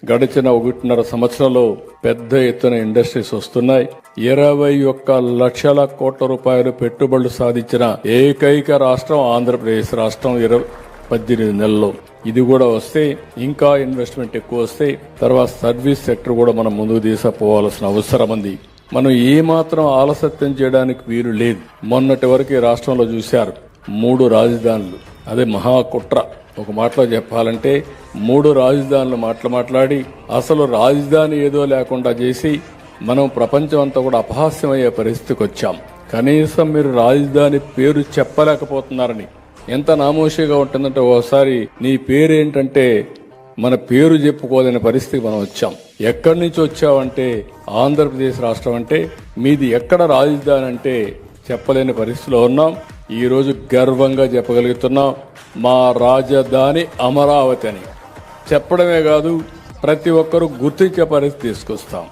గడిచిన 1.5 సంవత్సరంలో పెద్ద ఎత్తున ఇండస్ట్రీస్ వస్తున్నాయి. 21 లక్షల కోట్ల రూపాయలు పెట్టుబడులు సాధించిన ఏకైక రాష్ట్రం ఆంధ్రప్రదేశ్ రాష్ట్రం 18 నెలల్లో. ఇది కూడా వస్తే ఇంకా ఇన్వెస్ట్మెంట్ ఎక్కువ వస్తే తర్వాత సర్వీస్ సెక్టర్ కూడా మనం ముందుకు తీసుకుపోవాల్సిన అవసరం ఉంది. మనం ఏమాత్రం ఆలస్యం చేయడానికి వీలు లేదు. మొన్నటి వరకు రాష్ట్రంలో చూశారు 3 రాజధానులు, అదే మహాకుట్ర. ఒక మాటలో చెప్పాలంటే 3 రాజధానులు మాట్లాడి అసలు రాజధాని ఏదో లేకుండా చేసి మనం ప్రపంచం అంతా కూడా అపహాస్యమయ్యే పరిస్థితికి వచ్చాం. కనీసం మీరు రాజధాని పేరు చెప్పలేకపోతున్నారని ఎంత నామోషిగా ఉంటుందంటే ఒకసారి నీ పేరేంటంటే మన పేరు చెప్పుకోలేని పరిస్థితికి మనం వచ్చాం. ఎక్కడి నుంచి వచ్చావంటే ఆంధ్రప్రదేశ్ రాష్ట్రం అంటే మీది ఎక్కడ రాజధాని అంటే చెప్పలేని పరిస్థితిలో ఉన్నాం. ఈ రోజు గర్వంగా చెప్పగలుగుతున్నాం మా రాజధాని అమరావతి అని. చెప్పడమే కాదు ప్రతి ఒక్కరూ గుర్తించే పరిస్థితి తీసుకొస్తాం.